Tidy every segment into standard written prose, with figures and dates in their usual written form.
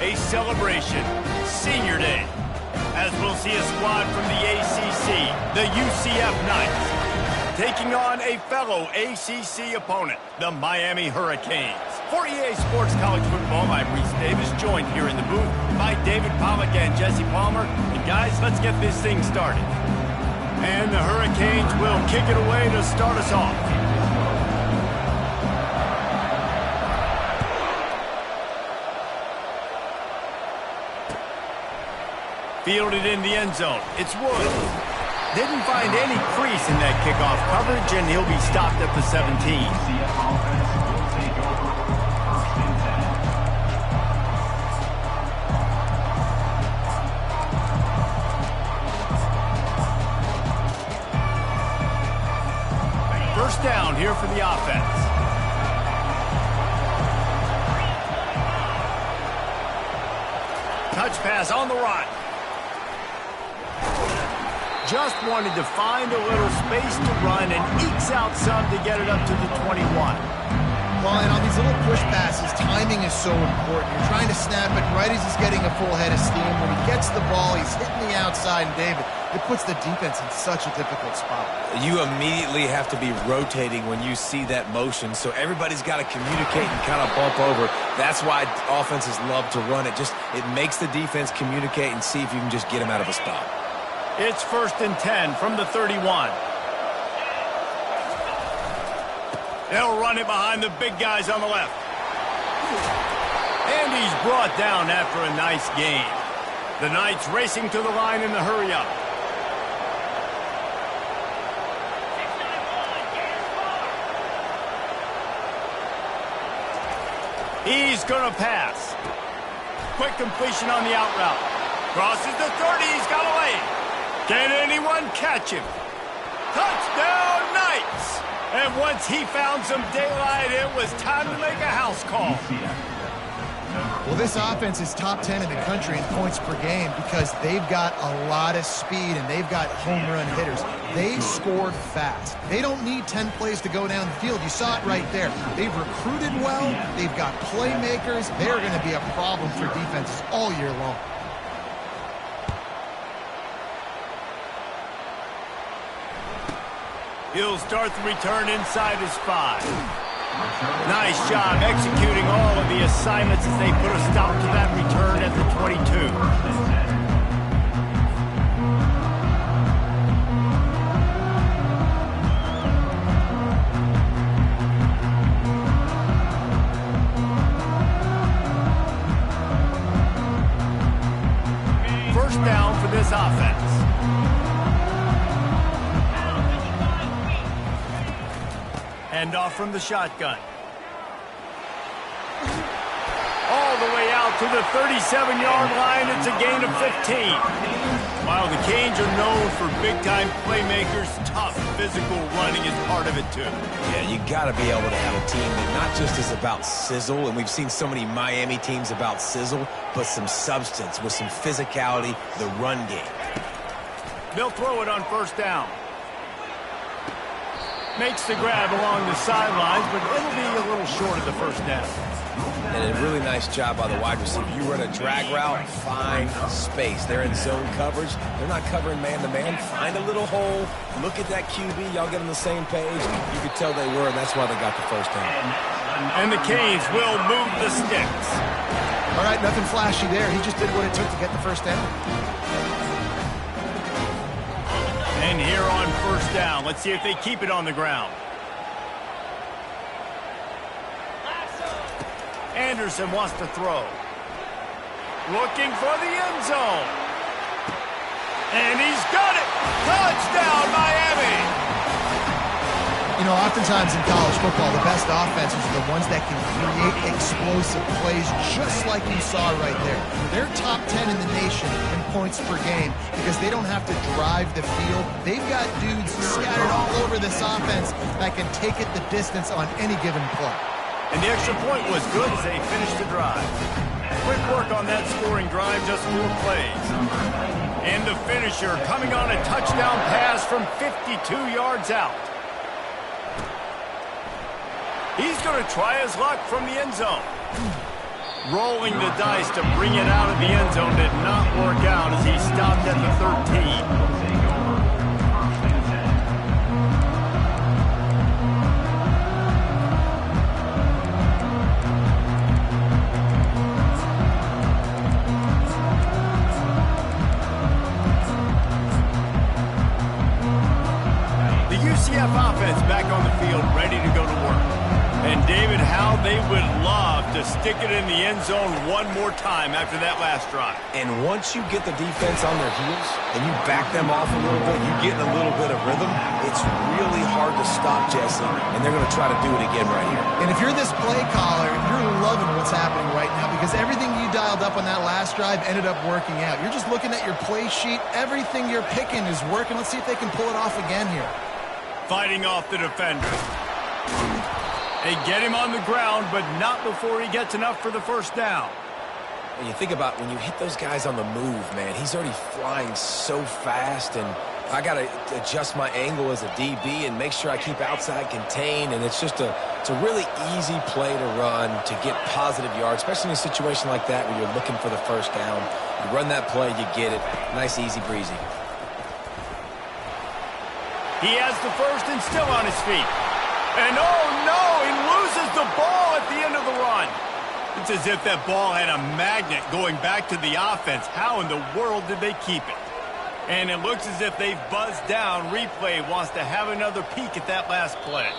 a celebration, Senior Day, as we'll see a squad from the ACC, the UCF Knights, taking on a fellow ACC opponent, the Miami Hurricanes. For EA Sports College Football, I'm Reese Davis, joined here in the booth by David Pollack and Jesse Palmer. And guys, let's get this thing started. And the Hurricanes will kick it away to start us off. Fielded in the end zone. It's Wood. Didn't find any crease in that kickoff coverage, and he'll be stopped at the 17. First down here for the offense. Touch pass on the run. Just wanted to find a little space to run and ekes out some to get it up to the 21. Well, and on these little push passes, timing is so important. You're trying to snap it right as he's getting a full head of steam. When he gets the ball, he's hitting the outside, and David, it puts the defense in such a difficult spot. You immediately have to be rotating when you see that motion, so everybody's got to communicate and kind of bump over. That's why offenses love to run it. It makes the defense communicate and see if you can just get him out of a spot. It's 1st and 10 from the 31. They'll run it behind the big guys on the left. And he's brought down after a nice gain. The Knights racing to the line in the hurry-up. He's going to pass. Quick completion on the out route. Crosses the 30. He's got away. Can anyone catch him? Touchdown, Knights! And once he found some daylight, it was time to make a house call. Well, this offense is top 10 in the country in points per game because they've got a lot of speed and they've got home run hitters. They score fast. They don't need 10 plays to go down the field. You saw it right there. They've recruited well. They've got playmakers. They're going to be a problem for defenses all year long. He'll start the return inside his 5. Nice job executing all of the assignments as they put a stop to that return at the 22. First down for this offense. Hand off from the shotgun. All the way out to the 37-yard line. It's a gain of 15. While the Canes are known for big-time playmakers, tough physical running is part of it, too. Yeah, you got to be able to have a team that not just is about sizzle, and we've seen so many Miami teams about sizzle, but some substance with some physicality, the run game. They'll throw it on first down. Makes the grab along the sidelines, but it'll be a little short of the first down. And a really nice job by the wide receiver. You run a drag route, find space. They're in zone coverage. They're not covering man-to-man. Find a little hole. Look at that QB. Y'all get on the same page. You could tell they were, and that's why they got the first down. And the Canes will move the sticks. All right, nothing flashy there. He just did what it took to get the first down. And here on first down, let's see if they keep it on the ground. Anderson wants to throw. Looking for the end zone. And he's got it. Touchdown, Miami. You know, oftentimes in college football, the best offenses are the ones that can create explosive plays just like you saw right there. They're top 10 in the nation in points per game because they don't have to drive the field. They've got dudes scattered all over this offense that can take it the distance on any given play. And the extra point was good as they finished the drive. Quick work on that scoring drive, just 4 plays. And the finisher coming on a touchdown pass from 52 yards out. He's going to try his luck from the end zone. Rolling the dice to bring it out of the end zone did not work out as he stopped at the 13. UCF offense back on the field, ready to go to work. And David, how they would love to stick it in the end zone one more time after that last drive. And once you get the defense on their heels and you back them off a little bit, you get in a little bit of rhythm, it's really hard to stop, Jesse, and they're going to try to do it again right here. And if you're this play caller, you're loving what's happening right now because everything you dialed up on that last drive ended up working out. You're just looking at your play sheet. Everything you're picking is working. Let's see if they can pull it off again here. Fighting off the defender. They get him on the ground, but not before he gets enough for the first down. When you think about when you hit those guys on the move, man, he's already flying so fast, and I got to adjust my angle as a DB and make sure I keep outside contained, and it's a really easy play to run to get positive yards, especially in a situation like that where you're looking for the first down. You run that play, you get it. Nice, easy breezy. He has the first and still on his feet. And oh no, he loses the ball at the end of the run. It's as if that ball had a magnet going back to the offense. How in the world did they keep it? And it looks as if they've buzzed down. Replay wants to have another peek at that last play.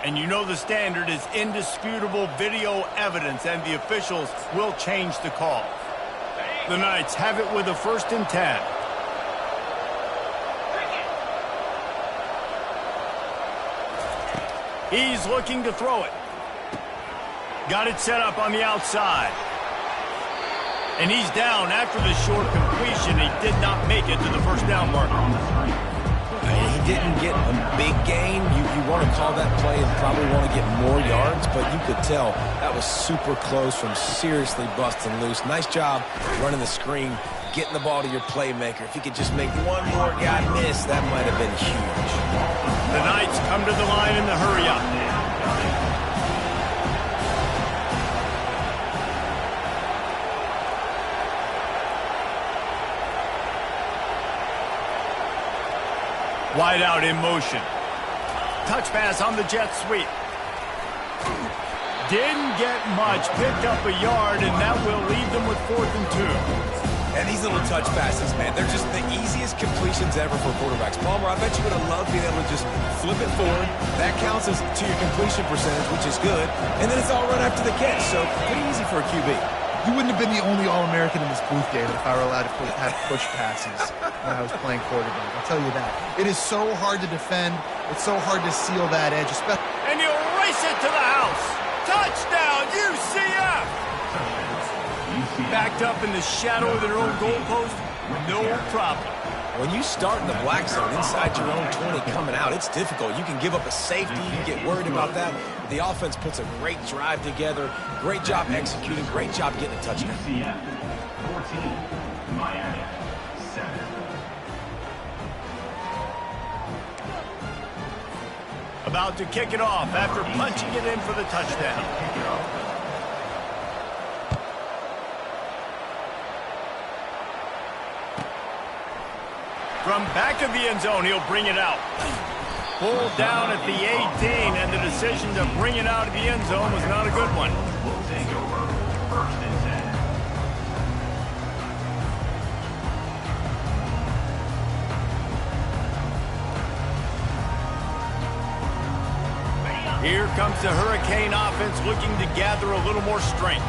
And you know the standard is indisputable video evidence, and the officials will change the call. The Knights have it with a 1st and 10. He's looking to throw it. Got it set up on the outside. And he's down after the short completion. He did not make it to the first down mark. He didn't get a big gain. You want to call that play and probably want to get more yards, but you could tell that was super close from seriously busting loose. Nice job running the screen, getting the ball to your playmaker. If he could just make one more guy miss, that might have been huge. The Knights come to the line in the hurry-up. Wide out in motion. Touch pass on the jet sweep. Didn't get much. Picked up a yard, and that will leave them with 4th and 2. And these little touch passes, man, they're just the easiest completions ever for quarterbacks. Palmer, I bet you would have loved being able to just flip it forward. That counts as to your completion percentage, which is good. And then it's all right after the catch, so pretty easy for a QB. You wouldn't have been the only All-American in this booth, David, if I were allowed to have push passes when I was playing quarterback. I'll tell you that. It is so hard to defend. It's so hard to seal that edge. And he'll race it to the house. Touchdown, UCF! Backed up in the shadow of their own goalpost, no problem. When you start in the black zone inside your own 20 coming out, it's difficult. You can give up a safety, you get worried about that. The offense puts a great drive together, great job executing, great job getting a touchdown. 14, Miami 7. About to kick it off after punching it in for the touchdown. From back of the end zone, he'll bring it out. Pulled down at the 18, and the decision to bring it out of the end zone was not a good one. Will take over 1st and 10. Here comes the Hurricane offense looking to gather a little more strength.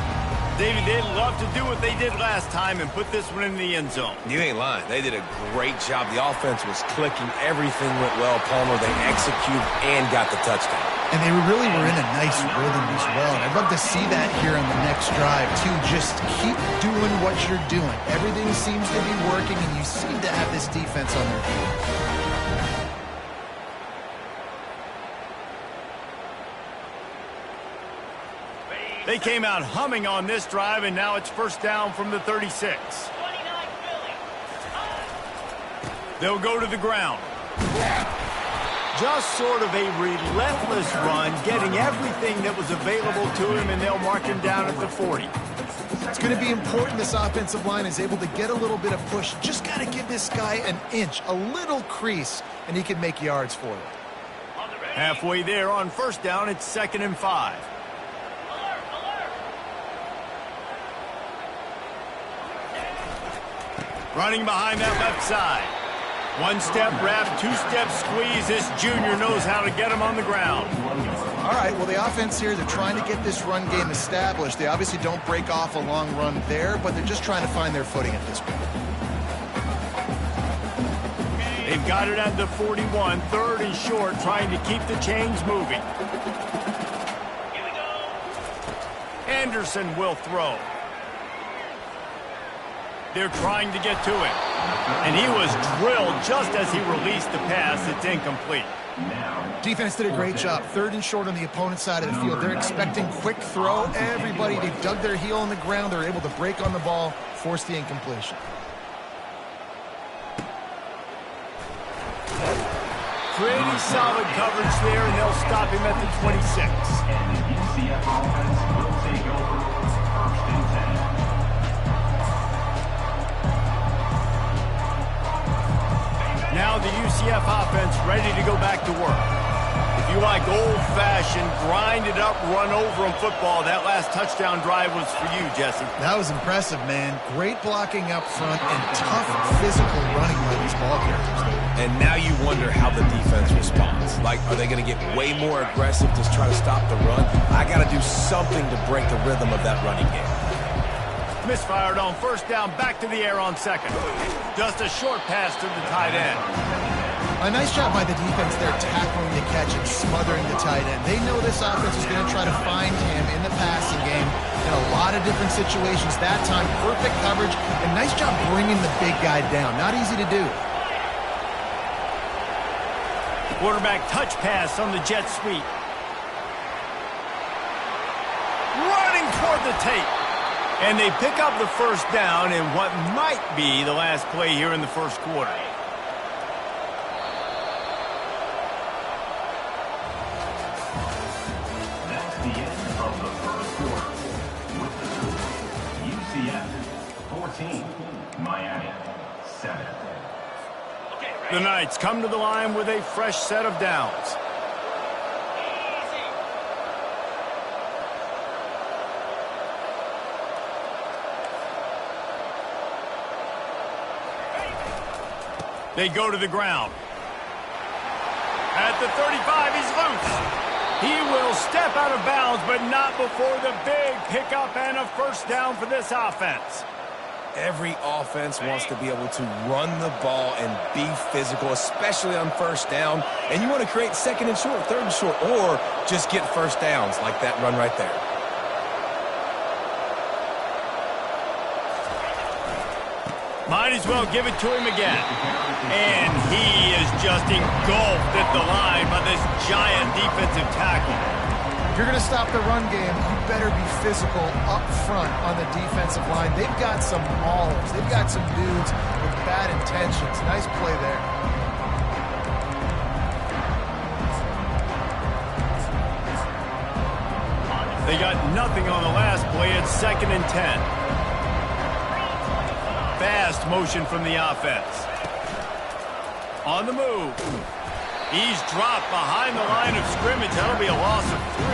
David, they'd love to do what they did last time and put this one in the end zone. You ain't lying. They did a great job. The offense was clicking. Everything went well, Palmer. They executed and got the touchdown. And they really were in a nice rhythm as well. And I'd love to see that here on the next drive, too. Just keep doing what you're doing. Everything seems to be working, and you seem to have this defense on their feet. They came out humming on this drive, and now it's first down from the 36. They'll go to the ground. Just sort of a relentless run, getting everything that was available to him, and they'll mark him down at the 40. It's going to be important this offensive line is able to get a little bit of push. Just got to give this guy an inch, a little crease, and he can make yards for you. Halfway there on first down, it's 2nd and 5. Running behind that left side. One-step wrap, two-step squeeze. This junior knows how to get him on the ground. All right, well, the offense here, they're trying to get this run game established. They obviously don't break off a long run there, but they're just trying to find their footing at this point. They've got it at the 41, 3rd and short, trying to keep the chains moving. Here we go. Anderson will throw. They're trying to get to it. And he was drilled just as he released the pass. It's incomplete. Defense did a great job. 3rd and short on the opponent's side of the field. They're expecting quick throw. Everybody, they dug their heel on the ground. They're able to break on the ball, force the incompletion. Pretty solid coverage there, and they'll stop him at the 26. And the UCF offense will take over 1st and 10. Now the UCF offense ready to go back to work. If you like old-fashioned, grind-it-up, run-over-'em football, that last touchdown drive was for you, Jesse. That was impressive, man. Great blocking up front and tough physical running by these ball carriers. And now you wonder how the defense responds. Like, are they going to get way more aggressive to try to stop the run? I got to do something to break the rhythm of that running game. Misfired on first down, back to the air on 2nd. Just a short pass to the tight end. A nice job by the defense there, tackling the catch and smothering the tight end. They know this offense is going to try to find him in the passing game in a lot of different situations. That time, perfect coverage, and nice job bringing the big guy down. Not easy to do. Quarterback touch pass on the jet sweep. Running toward the tape. And they pick up the first down in what might be the last play here in the first quarter. That's the end of the first quarter. With the score, UCF 14, Miami 7. The Knights come to the line with a fresh set of downs. They go to the ground. At the 35, he's loose. He will step out of bounds, but not before the big pickup and a first down for this offense. Every offense wants to be able to run the ball and be physical, especially on first down. And you want to create 2nd and short, 3rd and short, or just get first downs like that run right there. Might as well give it to him again. And he is just engulfed at the line by this giant defensive tackle. If you're going to stop the run game, you better be physical up front on the defensive line. They've got some maulers. They've got some dudes with bad intentions. Nice play there. They got nothing on the last play. It's 2nd and 10. Fast motion from the offense. On the move. He's dropped behind the line of scrimmage. That'll be a loss of 3.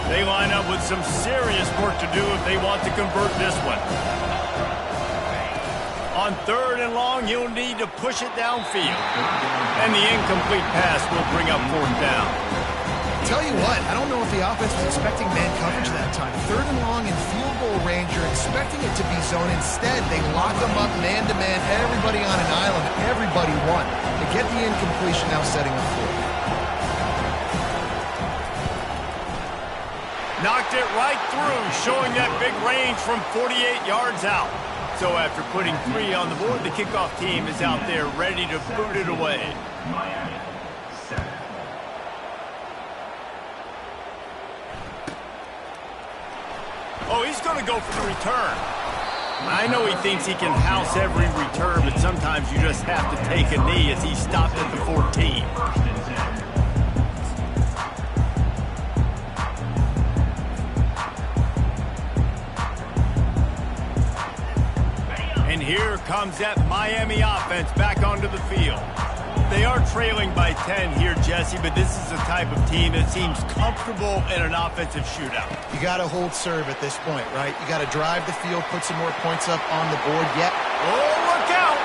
They line up with some serious work to do if they want to convert this one. On 3rd and long, he'll need to push it downfield. And the incomplete pass will bring up 4th down. Tell you what, I don't know if the offense was expecting man coverage that time. 3rd and long in field goal range, you're expecting it to be zone. Instead, they lock them up man-to-man, everybody on an island, everybody won. They get the incompletion, now setting up 4th. Knocked it right through, showing that big range from 48 yards out. So after putting 3 on the board, the kickoff team is out there ready to boot it away. Miami, 7. Oh, he's going to go for the return. I know he thinks he can house every return, but sometimes you just have to take a knee as he stopped at the 14. And here comes that Miami offense back onto the field. They are trailing by 10 here, Jesse, but this is the type of team that seems comfortable in an offensive shootout. You got to hold serve at this point, right? You got to drive the field, put some more points up on the board. Yep. Oh, look out!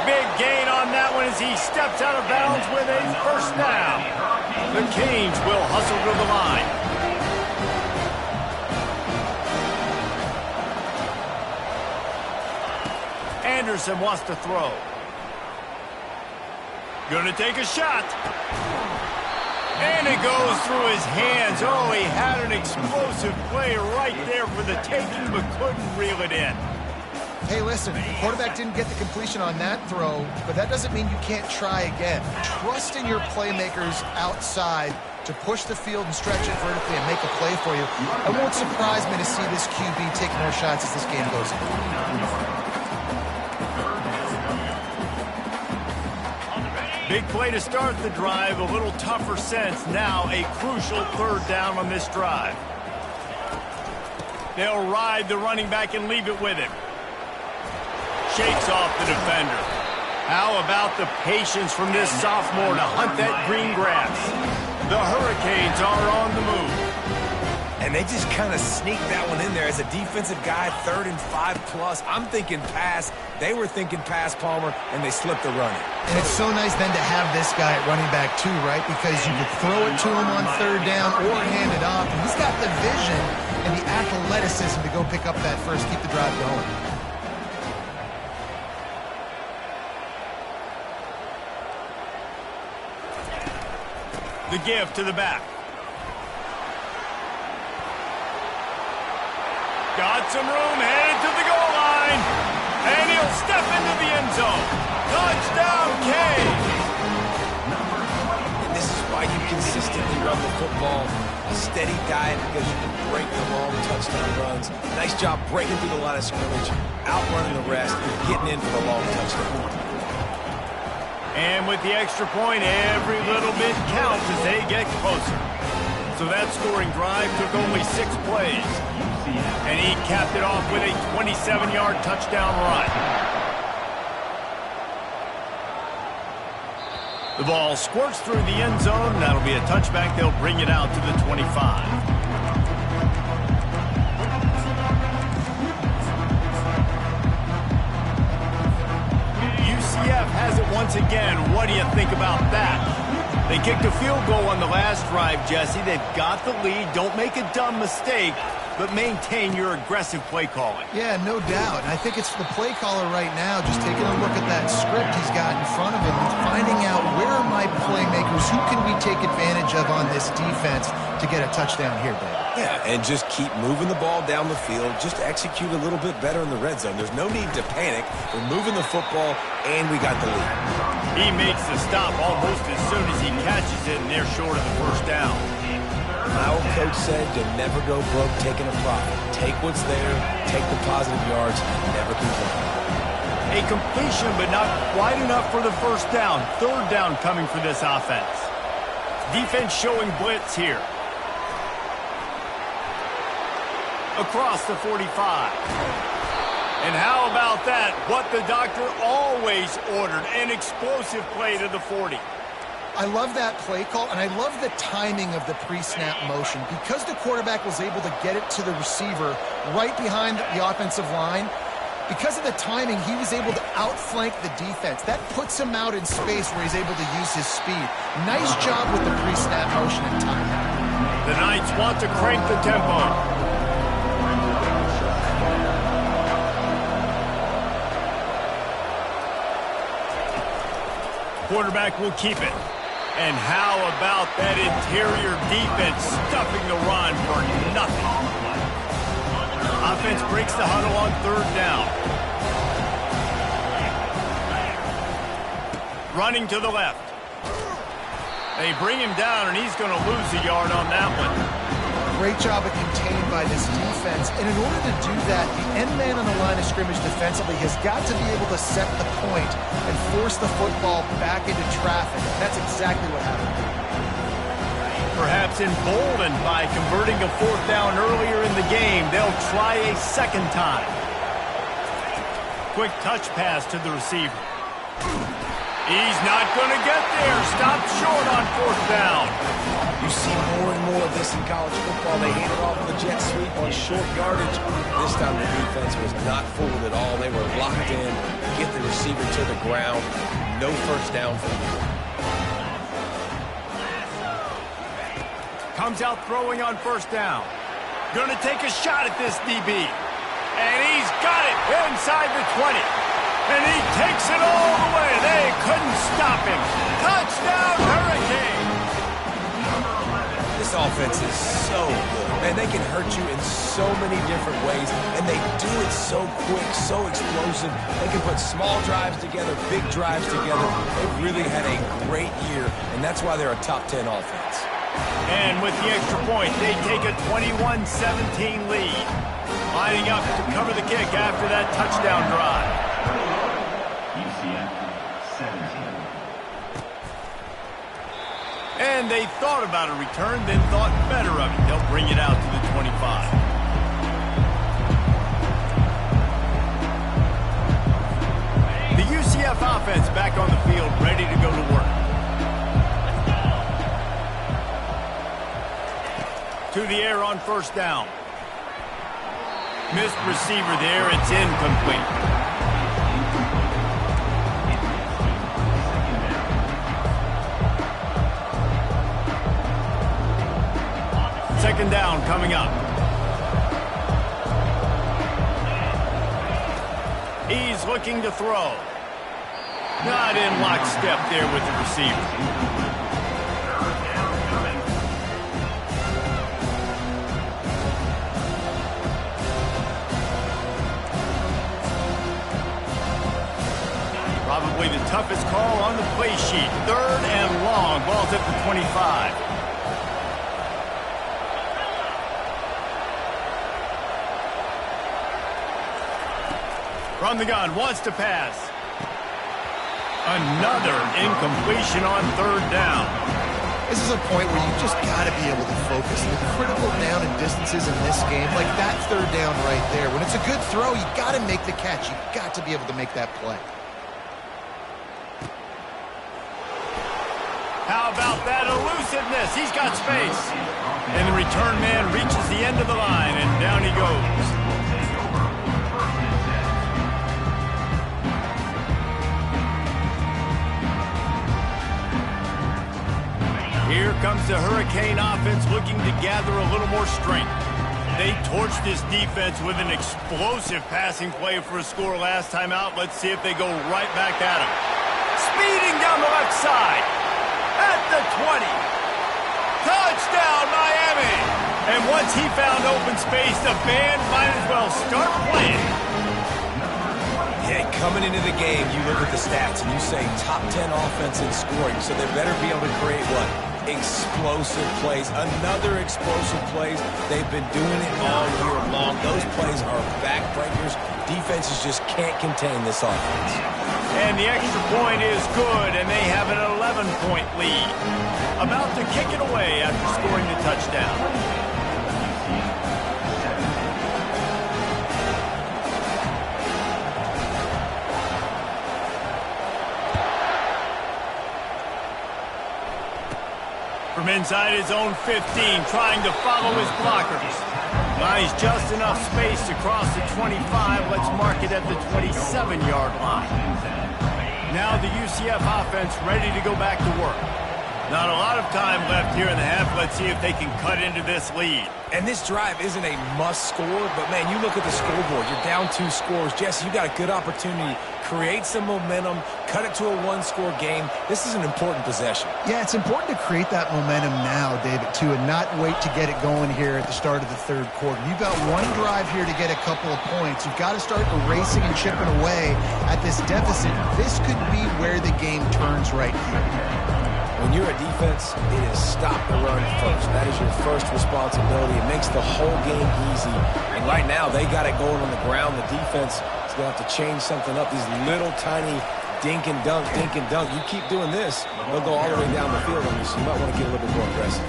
Big gain on that one as he steps out of bounds with a first down. The Canes will hustle to the line. Anderson wants to throw. Gonna take a shot. And it goes through his hands. Oh, he had an explosive play right there for the taking, but couldn't reel it in. Hey, listen, the quarterback didn't get the completion on that throw, but that doesn't mean you can't try again. Trust in your playmakers outside to push the field and stretch it vertically and make a play for you. It won't surprise me to see this QB take more shots as this game goes on. Big play to start the drive, a little tougher sense. Now a crucial third down on this drive. They'll ride the running back and leave it with him. Shakes off the defender. How about the patience from this sophomore to hunt that green grass? The Hurricanes are on the move. And they just kind of sneaked that one in there as a defensive guy, 3rd and 5+. I'm thinking pass. They were thinking pass, Palmer, and they slipped the running. And it's so nice then to have this guy at running back too, right? Because you could throw it to him on 3rd down or hand it off. And he's got the vision and the athleticism to go pick up that first, keep the drive going. The give to the back. Got some room, headed to the goal line. And he'll step into the end zone. Touchdown, Canes! And this is why you consistently run the football. A steady diet because you can break the long touchdown runs. Nice job breaking through the line of scrimmage, outrunning the rest, and getting in for the long touchdown. And with the extra point, every little bit counts as they get closer. So that scoring drive took only 6 plays. And he capped it off with a 27-yard touchdown run. The ball squirts through the end zone. That'll be a touchback. They'll bring it out to the 25. UCF has it once again. What do you think about that? They kicked a field goal on the last drive, Jesse. They've got the lead. Don't make a dumb mistake, but maintain your aggressive play calling. Yeah, no doubt. And I think it's the play caller right now just taking a look at that script he's got in front of him and finding out where are my playmakers, who can we take advantage of on this defense to get a touchdown here, David. Yeah, and just keep moving the ball down the field. Just execute a little bit better in the red zone. There's no need to panic. We're moving the football, and we got the lead. He makes the stop almost as soon as he catches it, and they're short of the first down. My old coach said to never go broke taking a profit. Take what's there, take the positive yards, never complain. A completion, but not quite enough for the first down. 3rd down coming for this offense. Defense showing blitz here. Across the 45. And how about that? What the doctor always ordered, an explosive play to the 40. I love that play call, and I love the timing of the pre-snap motion. Because the quarterback was able to get it to the receiver right behind the offensive line, because of the timing, he was able to outflank the defense. That puts him out in space where he's able to use his speed. Nice job with the pre-snap motion and timing. The Knights want to crank the tempo. Quarterback will keep it. And how about that interior defense stuffing the run for nothing? Offense breaks the huddle on third down. Running to the left. They bring him down, and he's going to lose a yard on that one. Great job of contained by this defense. And in order to do that, the end man on the line of scrimmage defensively has got to be able to set the point and force the football back into traffic. That's exactly what happened. Perhaps emboldened by converting a fourth down earlier in the game, they'll try a second time. Quick touch pass to the receiver. He's not going to get there. Stopped short on fourth down. You see more and more of this in college football. They hand it off the jet sweep on short yardage. This time the defense was not fooled at all. They were locked in, get the receiver to the ground. No first down for them. Comes out throwing on first down. Going to take a shot at this DB. And he's got it inside the 20. And he takes it all the way. They couldn't stop him. Touchdown, Hurricane. This offense is so good. Man, they can hurt you in so many different ways, and they do it so quick, so explosive. They can put small drives together, big drives together. They've really had a great year, and that's why they're a top 10 offense. And with the extra point, they take a 21-17 lead. Lining up to cover the kick after that touchdown drive. UCF 17. And they thought about a return, then thought better of it. They'll bring it out to the 25. The UCF offense back on the field, ready to go to work. To the air on first down. Missed receiver there. It's incomplete. Second down coming up. He's looking to throw. Not in lockstep there with the receiver. Probably the toughest call on the play sheet. Third and long. Ball's at the 25. From the gun, wants to pass. Another incompletion on third down. This is a point where you just got to be able to focus. The critical down and distances in this game, like that third down right there. When it's a good throw, you got to make the catch. You got to be able to make that play. How about that elusiveness? He's got space. And the return man reaches the end of the line, and down he goes. Here comes the Hurricane offense looking to gather a little more strength. They torched this defense with an explosive passing play for a score last time out. Let's see if they go right back at him. Speeding down the left side. At the 20. Touchdown, Miami. And once he found open space, the band might as well start playing. Yeah, coming into the game, you look at the stats and you say top 10 offense in scoring, so they better be able to create what? Explosive plays. Another explosive plays. They've been doing it all year long. Those plays are backbreakers. Defenses just can't contain this offense. And the extra point is good, and they have an 11-point lead. About to kick it away after scoring the touchdown. From inside his own 15, trying to follow his blockers. Buys just enough space to cross the 25. Let's mark it at the 27-yard line. Now the UCF offense ready to go back to work. Not a lot of time left here in the half. Let's see if they can cut into this lead. And this drive isn't a must score, but, man, you look at the scoreboard. You're down 2 scores. Jesse, you got a good opportunity. Create some momentum. Cut it to a 1-score game. This is an important possession. Yeah, it's important to create that momentum now, David, too, and not wait to get it going here at the start of the third quarter. You've got one drive here to get a couple of points. You've got to start erasing and chipping away at this deficit. This could be where the game turns right here. When you're a defense, it is stop the run first. That is your first responsibility. It makes the whole game easy. And right now, they got it going on the ground. The defense is going to have to change something up. These little tiny dink and dunk, dink and dunk. You keep doing this, they'll go all the way down the field on you, so you might want to get a little bit more aggressive.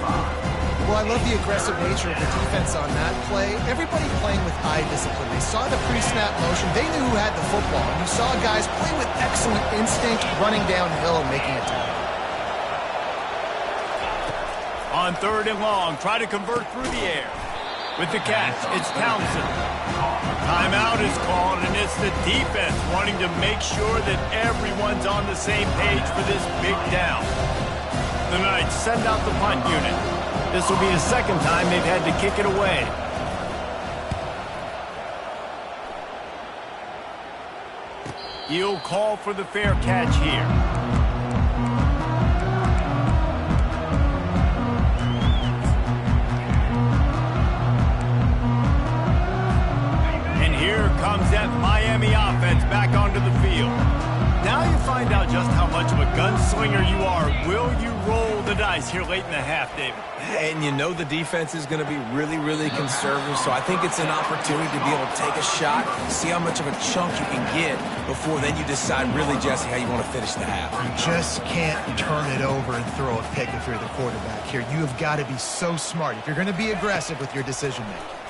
Well, I love the aggressive nature of the defense on that play. Everybody playing with eye discipline. They saw the pre-snap motion. They knew who had the football. And you saw guys play with excellent instinct, running downhill and making a tackle. On 3rd and long, try to convert through the air. With the catch, it's Townsend. Timeout is called, and it's the defense wanting to make sure that everyone's on the same page for this big down. The Knights send out the punt unit. This will be the second time they've had to kick it away. He'll call for the fair catch here. Comes that Miami offense back onto the field. Now you find out just how much of a gunslinger you are. Will you roll the dice here late in the half, David? And you know the defense is going to be really, really conservative, so I think it's an opportunity to be able to take a shot, see how much of a chunk you can get before then you decide really, Jesse, how you want to finish the half. You just can't turn it over and throw a pick if you're the quarterback here. You have got to be so smart if you're going to be aggressive with your decision-making.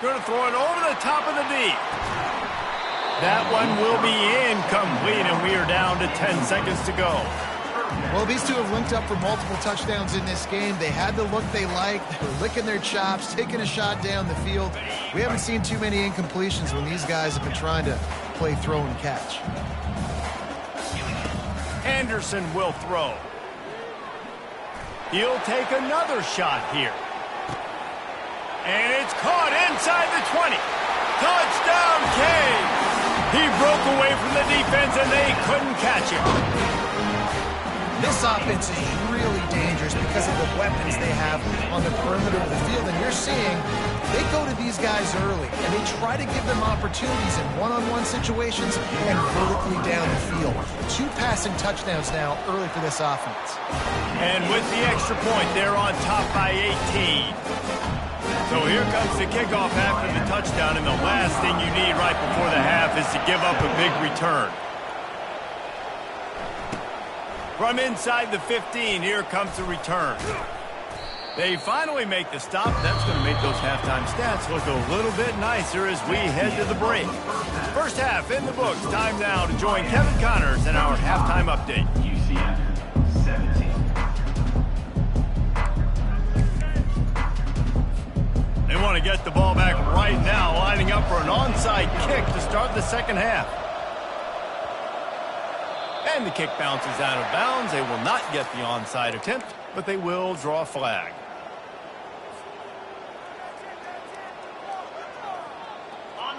Going to throw it over the top of the D. That one will be incomplete, and we are down to 10 seconds to go. Well, these two have linked up for multiple touchdowns in this game. They had the look they liked. They were licking their chops, taking a shot down the field. We haven't seen too many incompletions when these guys have been trying to play throw and catch. Anderson will throw. He'll take another shot here. And it's caught inside the 20. Touchdown, Cade. He broke away from the defense, and they couldn't catch him. This offense is really dangerous because of the weapons they have on the perimeter of the field. And you're seeing they go to these guys early, and they try to give them opportunities in one-on-one situations and vertically down the field. 2 passing touchdowns now early for this offense. And with the extra point, they're on top by 18. So here comes the kickoff after the touchdown, and the last thing you need right before the half is to give up a big return. From inside the 15, here comes the return. They finally make the stop. That's going to make those halftime stats look a little bit nicer as we head to the break. First half in the books. Time now to join Kevin Connors in our halftime update. UCF 17. They want to get the ball back right now, lining up for an onside kick to start the second half. And the kick bounces out of bounds. They will not get the onside attempt, but they will draw a flag.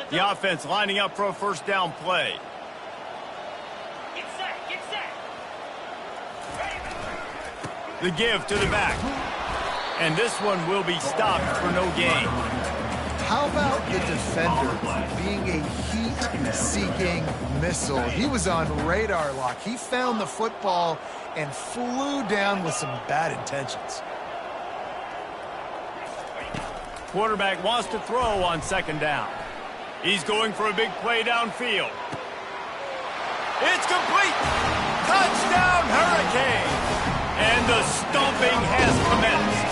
The offense lining up for a first down play. Get set, get set. The give to the back. And this one will be stopped for no gain. How about the defender being a heat-seeking missile? He was on radar lock. He found the football and flew down with some bad intentions. Quarterback wants to throw on second down. He's going for a big play downfield. It's complete. Touchdown, Hurricane. And the stomping has commenced.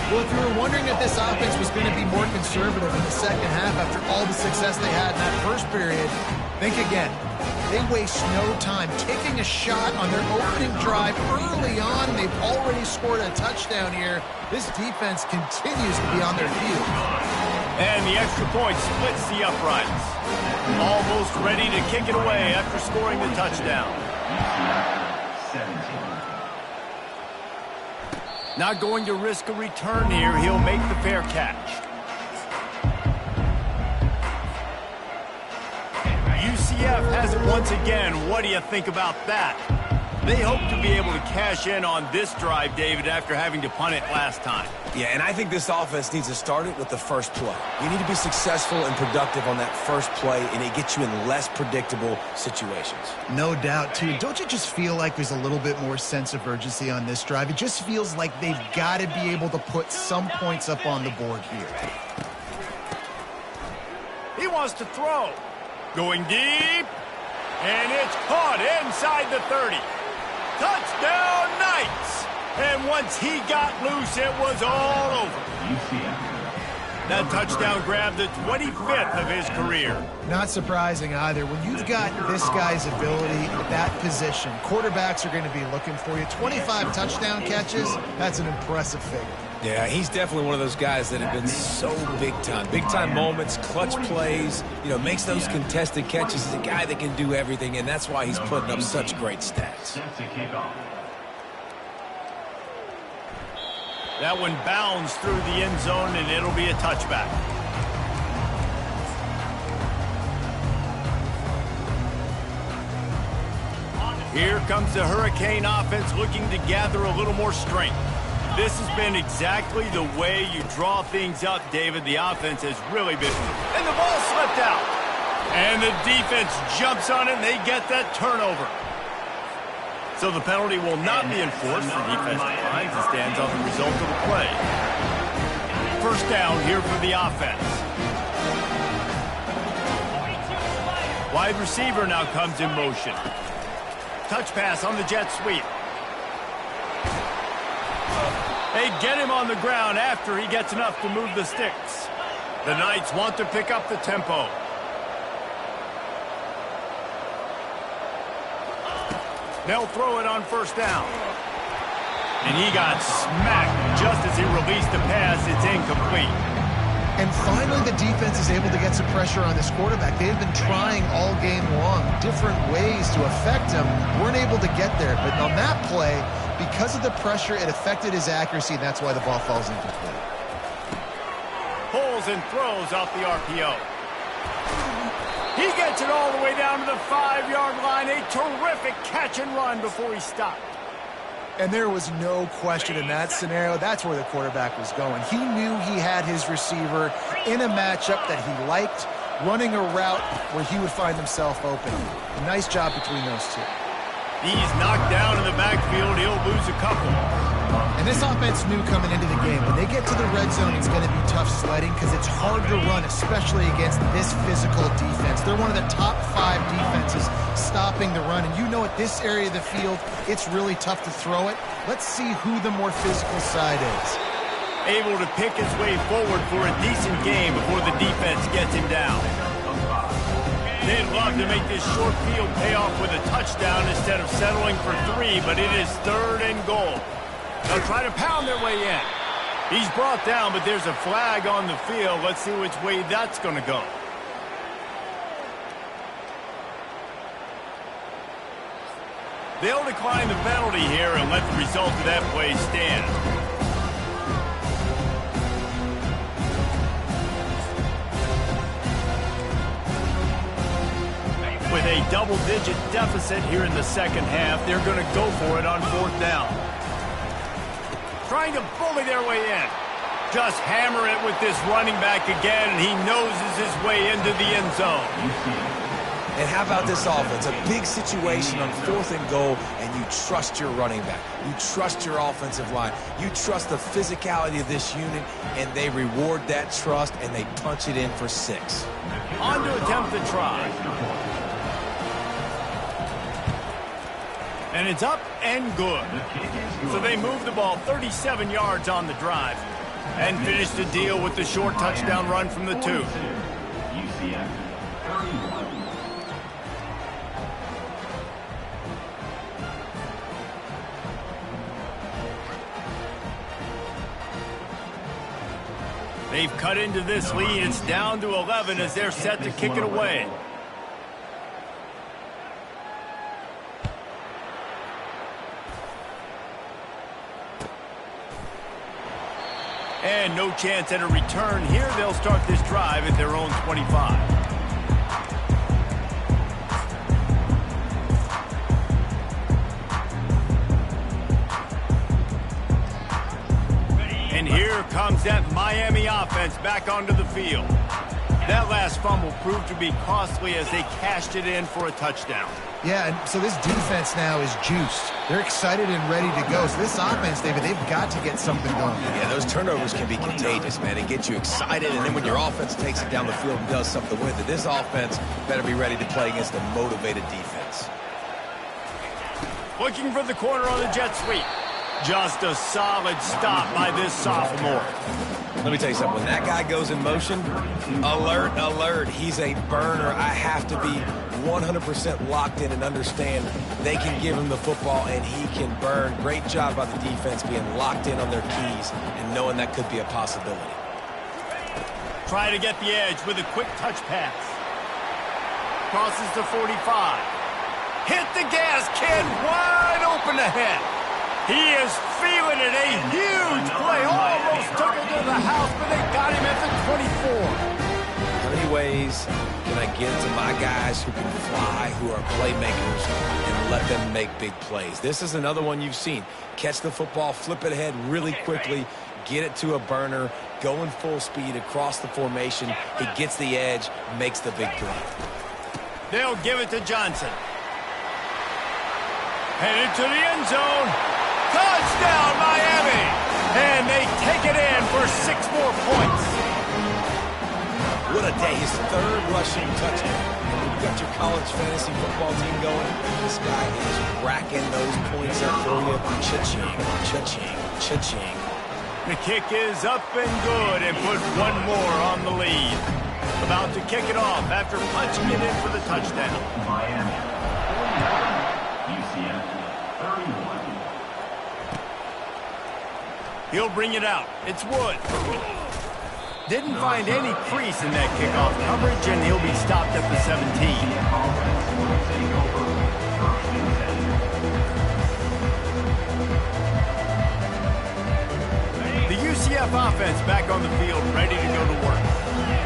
Well, if you were wondering if this offense was going to be more conservative in the second half after all the success they had in that first period, think again. They waste no time taking a shot on their opening drive early on. They've already scored a touchdown here. This defense continues to be on their field. And the extra point splits the uprights. Almost ready to kick it away after scoring the touchdown. 17. Not going to risk a return here. He'll make the fair catch. UCF has it once again. What do you think about that? They hope to be able to cash in on this drive, David, after having to punt it last time. Yeah, and I think this offense needs to start it with the first play. You need to be successful and productive on that first play, and it gets you in less predictable situations. No doubt, too. Don't you just feel like there's a little bit more sense of urgency on this drive? It just feels like they've got to be able to put some points up on the board here. He wants to throw. Going deep. And it's caught inside the 30. Touchdown, Knights! And once he got loose, it was all over. That touchdown grabbed the 25th of his career. Not surprising either. When you've got this guy's ability at that position, quarterbacks are going to be looking for you. 25 touchdown catches, that's an impressive figure. Yeah, he's definitely one of those guys that have been so big time. Big time moments, clutch plays, makes those contested catches. He's a guy that can do everything, and that's why he's putting up such great stats. That one bounds through the end zone, and it'll be a touchback. Here comes the Hurricane offense looking to gather a little more strength. This has been exactly the way you draw things up, David. The offense has really been. And the ball slipped out. And the defense jumps on it, and they get that turnover. So the penalty will not be enforced. The defense declines and stands on the result of the play. First down here for the offense. Wide receiver now comes in motion. Touch pass on the jet sweep. They get him on the ground after he gets enough to move the sticks. The Knights want to pick up the tempo. They'll throw it on first down. And he got smacked just as he released the pass. It's incomplete. And finally, the defense is able to get some pressure on this quarterback. They have been trying all game long, different ways to affect him. Weren't able to get there. But on that play, because of the pressure, it affected his accuracy, and that's why the ball falls incomplete. Pulls and throws off the RPO. He gets it all the way down to the 5-yard line. A terrific catch and run before he stopped. And there was no question in that scenario. That's where the quarterback was going. He knew he had his receiver in a matchup that he liked, running a route where he would find himself open. A nice job between those two. He's knocked down in the backfield. He'll lose a couple. And this offense knew coming into the game, when they get to the red zone, it's going to be tough sledding because it's hard to run, especially against this physical defense. They're one of the top 5 defenses stopping the run. And you know at this area of the field, it's really tough to throw it. Let's see who the more physical side is. Able to pick his way forward for a decent game before the defense gets him down. They'd love to make this short field pay off with a touchdown instead of settling for 3, but it is 3rd and goal. They'll try to pound their way in. He's brought down, but there's a flag on the field. Let's see which way that's going to go. They'll decline the penalty here and let the result of that play stand. With a double-digit deficit here in the second half, they're going to go for it on 4th down. Trying to bully their way in. Just hammer it with this running back again, and he noses his way into the end zone. And how about this offense? A big situation on 4th and goal, and you trust your running back. You trust your offensive line. You trust the physicality of this unit, and they reward that trust, and they punch it in for 6. On to attempt the try. And it's up and good. So they move the ball 37 yards on the drive and finish the deal with the short touchdown run from the 2. They've cut into this lead. It's down to 11 as they're set to kick it away. And no chance at a return here. They'll start this drive at their own 25. And here comes that Miami offense back onto the field. That last fumble proved to be costly as they cashed it in for a touchdown. Yeah, and so this defense now is juiced. They're excited and ready to go. So this offense, David, they've got to get something going. Yeah, those turnovers can be contagious, man. It gets you excited, and then when your offense takes it down the field and does something with it, this offense better be ready to play against a motivated defense. Looking for the corner on the jet sweep. Just a solid stop by this sophomore. Let me tell you something. When that guy goes in motion, alert, alert. He's a burner. I have to be 100% locked in and understand they can give him the football and he can burn. Great job by the defense being locked in on their keys and knowing that could be a possibility. Try to get the edge with a quick touch pass. Crosses the 45. Hit the gas, kid. Wide open ahead. He is feeling it. A huge play. Almost took it to the house, but they got him at the 24. How many ways can I get to my guys who can fly, who are playmakers, and let them make big plays? This is another one you've seen. Catch the football, flip it ahead really quickly, get it to a burner, going full speed across the formation. He gets the edge, makes the big play. They'll give it to Johnson. Headed to the end zone. Touchdown, Miami! And they take it in for 6 more points. What a day. His third rushing touchdown. When you got your college fantasy football team going, this guy is racking those points up for you. Cha-ching, cha-ching, cha-ching. The kick is up and good and put one more on the lead. About to kick it off after punching it in for the touchdown. Miami. UCF 31. He'll bring it out. It's Wood. Didn't find any crease in that kickoff coverage, and he'll be stopped at the 17. The UCF offense back on the field, ready to go to work.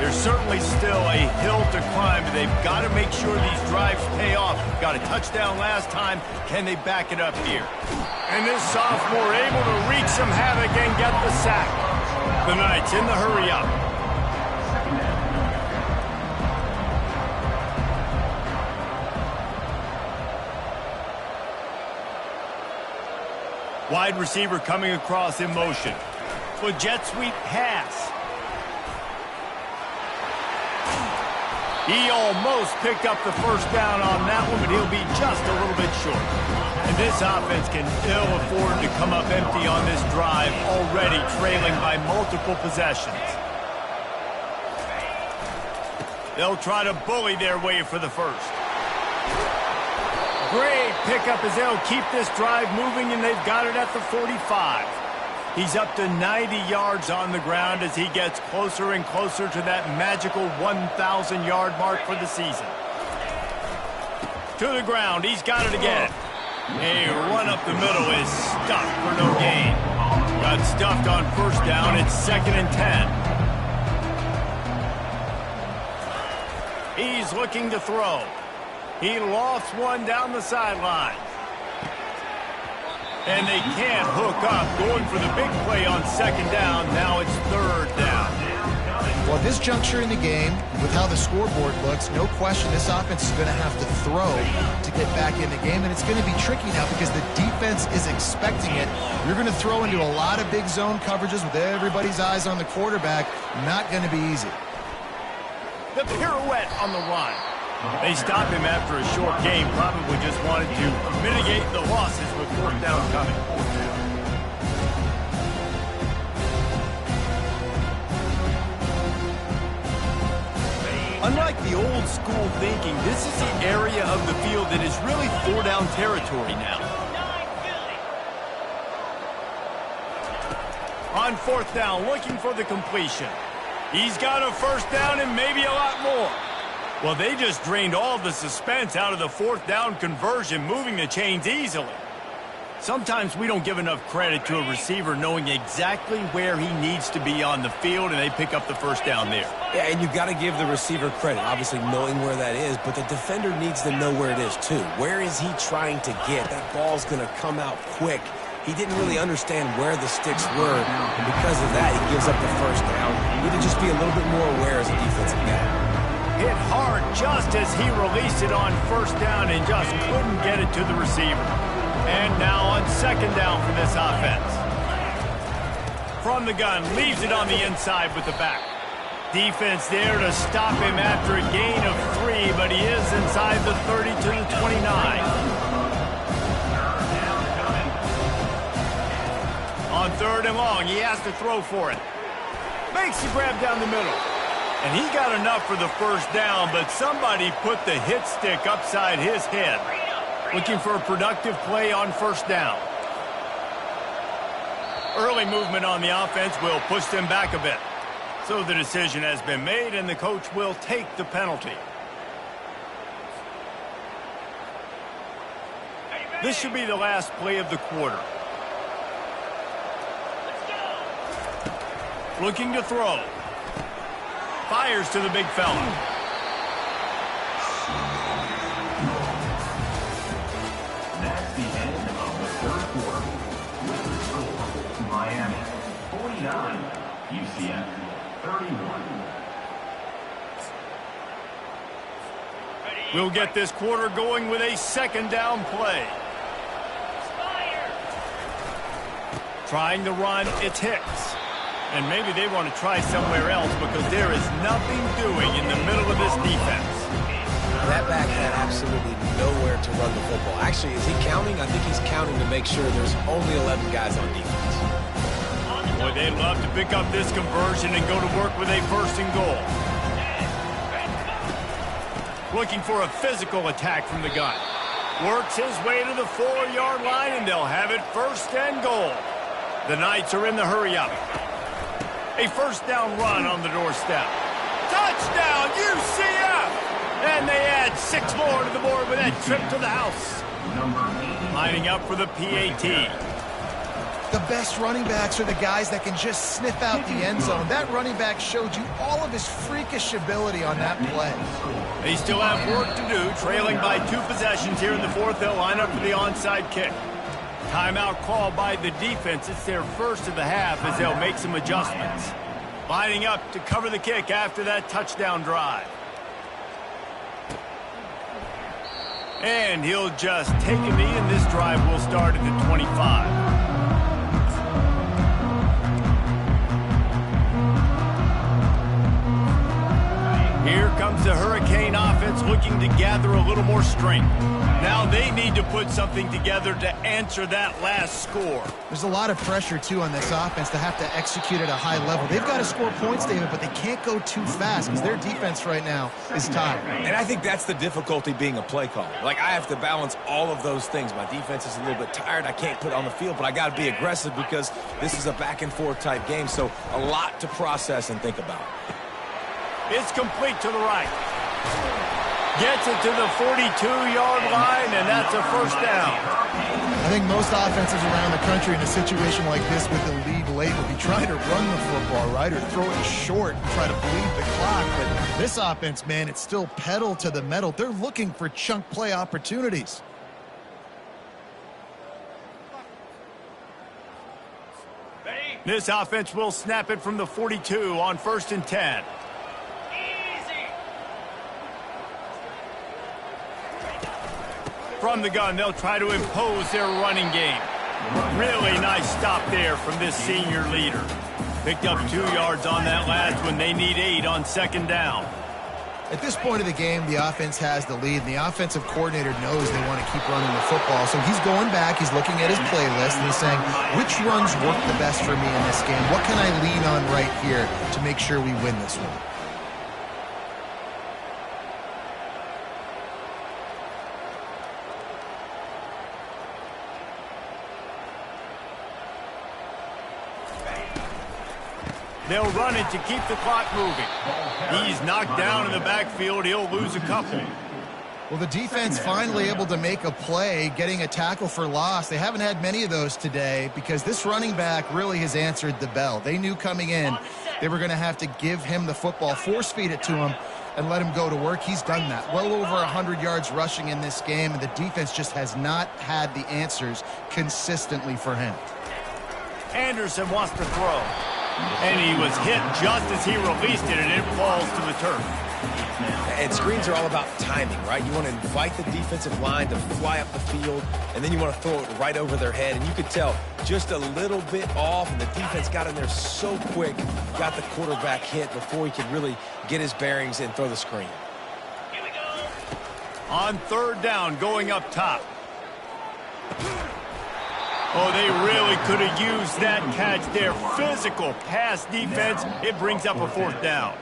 There's certainly still a hill to climb, but they've got to make sure these drives pay off. Got a touchdown last time. Can they back it up here? And this sophomore able to wreak some havoc and get the sack. The Knights in the hurry-up. Wide receiver coming across in motion. For jet sweep pass. He almost picked up the first down on that one, but he'll be just a little bit short. And this offense can ill afford to come up empty on this drive, already trailing by multiple possessions. They'll try to bully their way for the first. Great pickup as they'll keep this drive moving, and they've got it at the 45. He's up to 90 yards on the ground as he gets closer and closer to that magical 1,000-yard mark for the season. To the ground, he's got it again. A run up the middle is stuffed for no gain. Got stuffed on first down, it's 2nd and 10. He's looking to throw. He lost one down the sideline. And they can't hook up, going for the big play on 2nd down. Now it's 3rd down. Well, at this juncture in the game, with how the scoreboard looks, no question this offense is going to have to throw to get back in the game, and it's going to be tricky now because the defense is expecting it. You're going to throw into a lot of big zone coverages with everybody's eyes on the quarterback. Not going to be easy. The pirouette on the run. They stopped him after a short game, probably just wanted to mitigate the losses with 4th down coming. Unlike the old school thinking, this is the area of the field that is really 4th down territory now. On 4th down, looking for the completion. He's got a 1st down and maybe a lot more. Well, they just drained all the suspense out of the 4th down conversion, moving the chains easily. Sometimes we don't give enough credit to a receiver knowing exactly where he needs to be on the field, and they pick up the first down there. Yeah, and you've got to give the receiver credit, obviously knowing where that is, but the defender needs to know where it is too. Where is he trying to get? That ball's going to come out quick. He didn't really understand where the sticks were, and because of that, he gives up the first down. You need to just be a little bit more aware as a defensive guy. Hit hard just as he released it on first down and just couldn't get it to the receiver. And now on second down for this offense. From the gun, leaves it on the inside with the back. Defense there to stop him after a gain of 3, but he is inside the 30 to the 29. On third and long, he has to throw for it. Makes the grab down the middle. And he got enough for the first down, but somebody put the hit stick upside his head. Looking for a productive play on first down. Early movement on the offense will push them back a bit. So the decision has been made, and the coach will take the penalty. This should be the last play of the quarter. Looking to throw. Fires to the big fella. That's the end of the third quarter. With the score, Miami 49, UCF 31. We'll get this quarter going with a second down play. Trying to run, it's Hicks. And maybe they want to try somewhere else because there is nothing doing in the middle of this defense. That back had absolutely nowhere to run the football. Actually, is he counting? I think he's counting to make sure there's only 11 guys on defense. Boy, they'd love to pick up this conversion and go to work with a first and goal. Looking for a physical attack from the gun. Works his way to the 4-yard line, and they'll have it first and goal. The Knights are in the hurry-up. A first down run on the doorstep. Touchdown, UCF! And they add 6 more to the board with that trip to the house. Lining up for the PAT. The best running backs are the guys that can just sniff out the end zone. That running back showed you all of his freakish ability on that play. They still have work to do, trailing by 2 possessions here in the fourth. They'll line up for the onside kick. Timeout called by the defense. It's their first of the half as they'll make some adjustments. Lining up to cover the kick after that touchdown drive. And he'll just take a knee, and this drive will start at the 25. Here comes the Hurricane offense looking to gather a little more strength. Now they need to put something together to answer that last score. There's a lot of pressure, too, on this offense to have to execute at a high level. They've got to score points, David, but they can't go too fast because their defense right now is tired. And I think that's the difficulty being a play caller. Like, I have to balance all of those things. My defense is a little bit tired. I can't put it on the field, but I got to be aggressive because this is a back-and-forth type game, so a lot to process and think about. It's complete to the right. Gets it to the 42-yard line, and that's a first down. I think most offenses around the country in a situation like this with the lead late will be trying to run the football, right, or throw it short and try to bleed the clock. But this offense, man, it's still pedal to the metal. They're looking for chunk play opportunities. This offense will snap it from the 42 on 1st and 10. From the gun, they'll try to impose their running game. Really nice stop there from this senior leader. Picked up 2 yards on that last one. They need 8 on second down. At this point of the game, the offense has the lead, and the offensive coordinator knows they want to keep running the football. So he's going back, he's looking at his playlist, and he's saying, which runs work the best for me in this game? What can I lean on right here to make sure we win this one? They'll run it to keep the clock moving. He's knocked down in the backfield. He'll lose a couple. Well, the defense finally able to make a play, getting a tackle for loss. They haven't had many of those today because this running back really has answered the bell. They knew coming in they were going to have to give him the football, force-feed it to him, and let him go to work. He's done that. Well over 100 yards rushing in this game, and the defense just has not had the answers consistently for him. Anderson wants to throw. And he was hit just as he released it, and it falls to the turf. And screens are all about timing, right? You want to invite the defensive line to fly up the field, and then you want to throw it right over their head. And you could tell just a little bit off, and the defense got in there so quick, got the quarterback hit before he could really get his bearings and throw the screen. Here we go. On third down, going up top. Oh, they really could have used that catch there. Physical pass defense. It brings up a fourth down.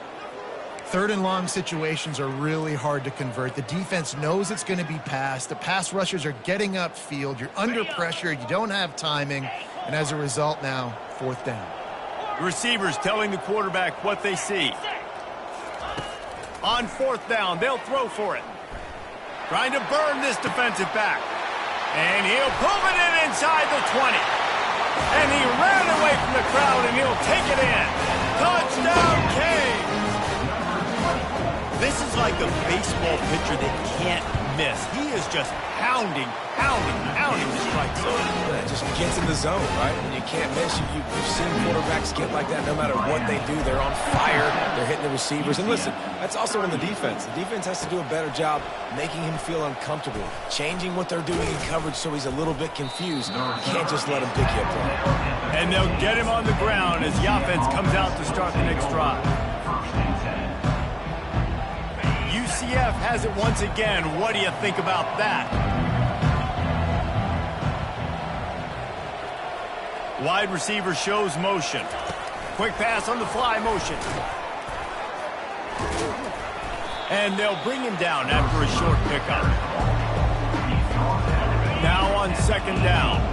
Third and long situations are really hard to convert. The defense knows it's going to be passed. The pass rushers are getting upfield. You're under pressure. You don't have timing. And as a result now, fourth down. Receivers telling the quarterback what they see. On fourth down, they'll throw for it. Trying to burn this defensive back. And he'll pull it in inside the 20. And he ran away from the crowd, and he'll take it in. Touchdown, Canes! This is like a baseball pitcher that can't miss. He is just pounding the strike zone. Yeah, just gets in the zone, right? When you can't miss, you've seen quarterbacks get like that no matter what they do. They're on fire. They're hitting the receivers. And listen, that's also on the defense. The defense has to do a better job making him feel uncomfortable, changing what they're doing in coverage so he's a little bit confused. You can't just let him pick you up there. And they'll get him on the ground as the offense comes out to start the next drive. UCF has it once again. What do you think about that? Wide receiver shows motion. Quick pass on the fly motion. And they'll bring him down after a short pickup. Now on second down.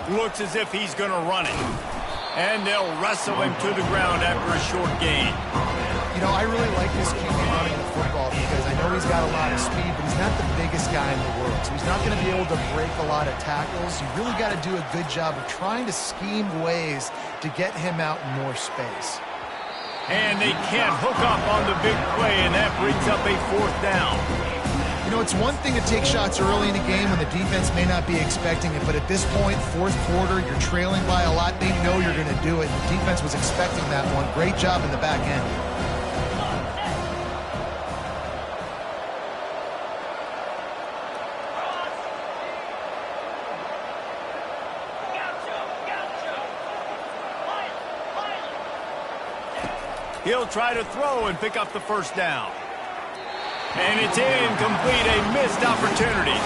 Looks as if he's going to run it. And they'll wrestle him to the ground after a short gain. You know, I really like this QB running the football because I know he's got a lot of speed, but he's not the biggest guy in the world. So he's not going to be able to break a lot of tackles. You really got to do a good job of trying to scheme ways to get him out in more space. And they can't hook up on the big play, and that brings up a fourth down. You know, it's one thing to take shots early in the game when the defense may not be expecting it, but at this point, fourth quarter, you're trailing by a lot. They know you're going to do it. The defense was expecting that one. Great job in the back end. He'll try to throw and pick up the first down. And it's incomplete, a missed opportunity.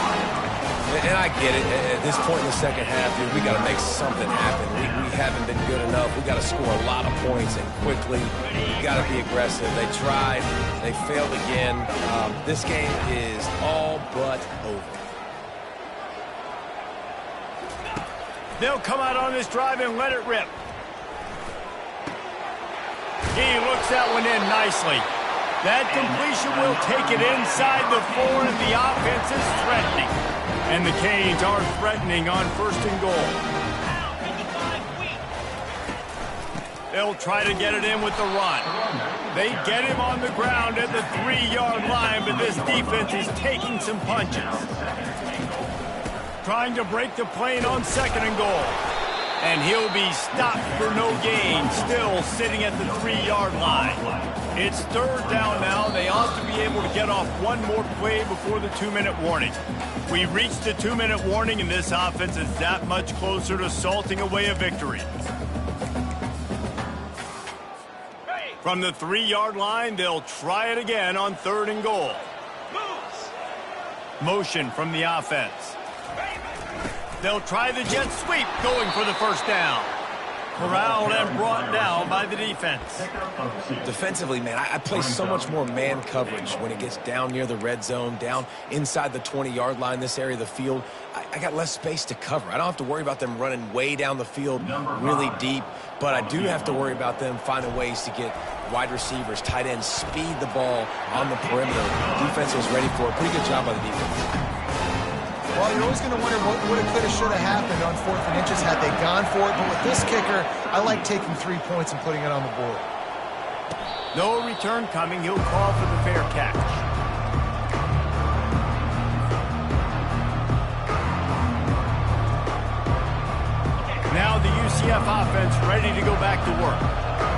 And I get it. At this point in the second half, dude, we got to make something happen. We haven't been good enough. We got to score a lot of points and quickly. We got to be aggressive. They tried. They failed again. This game is all but over. They'll come out on this drive and let it rip. He looks that one in nicely. That completion will take it inside the 4, and the offense is threatening. And the Canes are threatening on first and goal. They'll try to get it in with the run. They get him on the ground at the 3-yard line, but this defense is taking some punches. Trying to break the plane on second and goal. And he'll be stopped for no gain, still sitting at the 3-yard line. It's third down now. They ought to be able to get off one more play before the 2-minute warning. We reached the 2-minute warning, and this offense is that much closer to salting away a victory. From the 3-yard line, they'll try it again on third and goal. Motion from the offense. They'll try the jet sweep, going for the first down. Corralled and brought down by the defense. Defensively, man, I play so much more man coverage when it gets down near the red zone, down inside the 20-yard line, this area of the field. I got less space to cover. I don't have to worry about them running way down the field really deep, but I do have to worry about them finding ways to get wide receivers, tight ends, speed the ball on the perimeter. Defense was ready for it. Pretty good job by the defense. Well, you're always going to wonder what would have, could have, should have happened on 4th and inches had they gone for it. But with this kicker, I like taking 3 points and putting it on the board. No return coming. He'll call for the fair catch. Now the UCF offense ready to go back to work.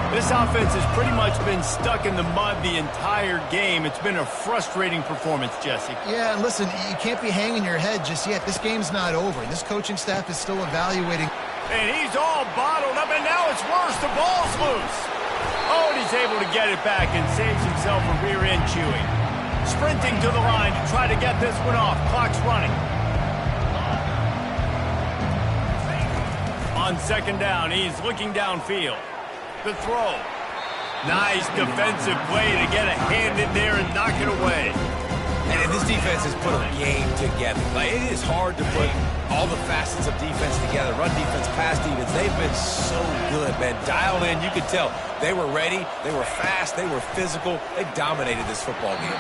This offense has pretty much been stuck in the mud the entire game. It's been a frustrating performance, Jesse. Yeah, and listen, you can't be hanging your head just yet. This game's not over. This coaching staff is still evaluating. And he's all bottled up, and now it's worse. The ball's loose. Oh, and he's able to get it back and saves himself a rear end chewing. Sprinting to the line to try to get this one off. Clock's running. On 2nd down, he's looking downfield. The throw. Nice defensive play to get a hand in there and knock it away. And this defense has put a game together. Like, it is hard to put all the facets of defense together. Run defense, pass defense. They've been so good, man. Dialed in. You could tell they were ready. They were fast. They were physical. They dominated this football game.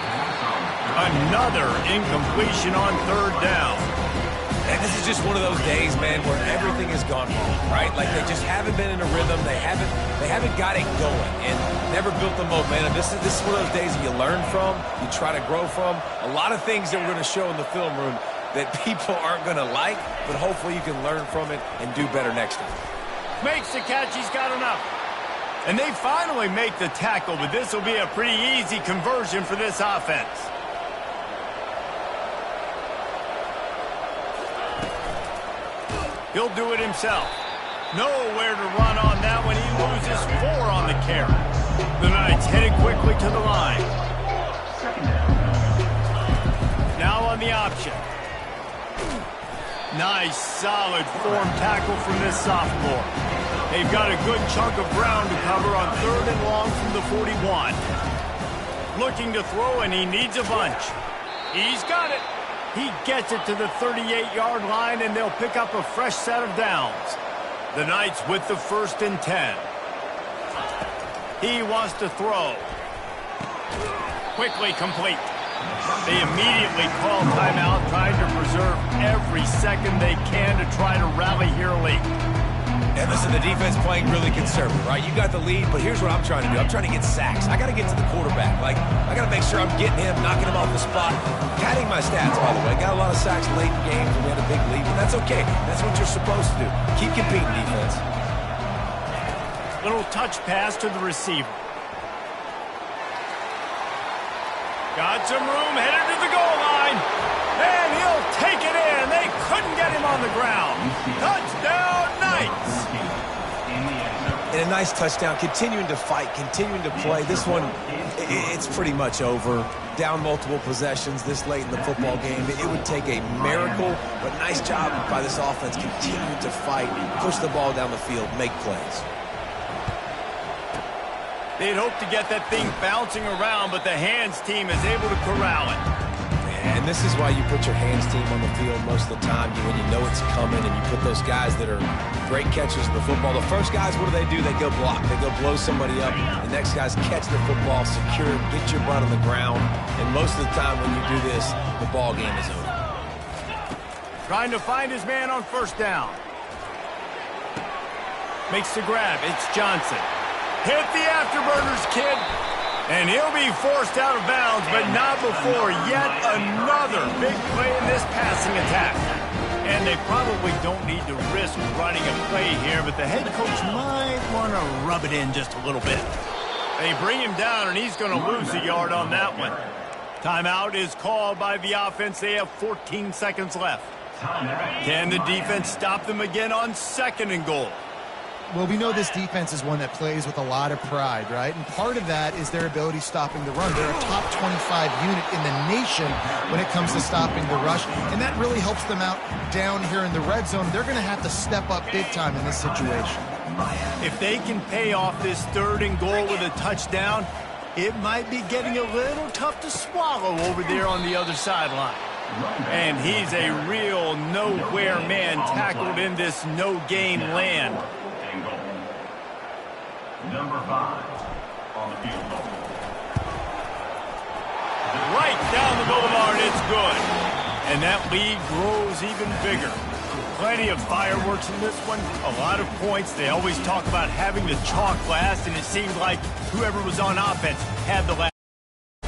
Another incompletion on 3rd down. And this is just one of those days, man, where everything has gone wrong, right? Like, they just haven't been in a rhythm. They haven't got it going and never built the momentum. This is one of those days that you learn from, you try to grow from. A lot of things that we're going to show in the film room that people aren't going to like, but hopefully you can learn from it and do better next time. Makes the catch. He's got enough. And they finally make the tackle, but this will be a pretty easy conversion for this offense. He'll do it himself. Nowhere to run on that one. He loses 4 on the carry. The Knights headed quickly to the line. Now on the option. Nice, solid form tackle from this sophomore. They've got a good chunk of ground to cover on 3rd and long from the 41. Looking to throw, and he needs a bunch. He's got it. He gets it to the 38-yard line, and they'll pick up a fresh set of downs. The Knights with the 1st and 10. He wants to throw. Quickly complete. They immediately call timeout, trying to preserve every second they can to try to rally here late. And listen, the defense playing really conservative, right? You got the lead, but here's what I'm trying to do. I'm trying to get sacks. I got to get to the quarterback. Like, I got to make sure I'm getting him, knocking him off the spot. Padding my stats, by the way. Got a lot of sacks late in games when we had a big lead, but that's okay. That's what you're supposed to do. Keep competing, defense. Little touch pass to the receiver. Got some room, headed to the goal line. And he'll take it in. They couldn't get him on the ground. Touchdown, Knights. And a nice touchdown, continuing to fight, continuing to play. This one, it's pretty much over. Down multiple possessions this late in the football game. It would take a miracle, but nice job by this offense, continuing to fight, push the ball down the field, make plays. They'd hoped to get that thing bouncing around, but the hands team is able to corral it. And this is why you put your hands team on the field most of the time, when you know it's coming, and you put those guys that are great catchers of the football. The first guys, what do? They go block. They go blow somebody up. The next guys catch the football, secure it, get your butt on the ground. And most of the time when you do this, the ball game is over. Trying to find his man on 1st down. Makes the grab. It's Johnson. Hit the afterburners, kid. And he'll be forced out of bounds, but not before yet another big play in this passing attack. And they probably don't need to risk running a play here, but the head coach might want to rub it in just a little bit. They bring him down, and he's going to lose a yard on that one. Timeout is called by the offense. They have 14 seconds left. Can the defense stop them again on 2nd and goal? Well, we know this defense is one that plays with a lot of pride, right? And part of that is their ability stopping the run. They're a top 25 unit in the nation when it comes to stopping the rush, and that really helps them out down here in the red zone. They're going to have to step up big time in this situation. Miami. If they can pay off this 3rd and goal with a touchdown, it might be getting a little tough to swallow over there on the other sideline. And he's a real nowhere man tackled in this no-gain land. And goal. Number 5 on the field goal. Right down the middle of our, it's good. And that lead grows even bigger. Plenty of fireworks in this one, a lot of points. They always talk about having the chalk last, and it seemed like whoever was on offense had the last.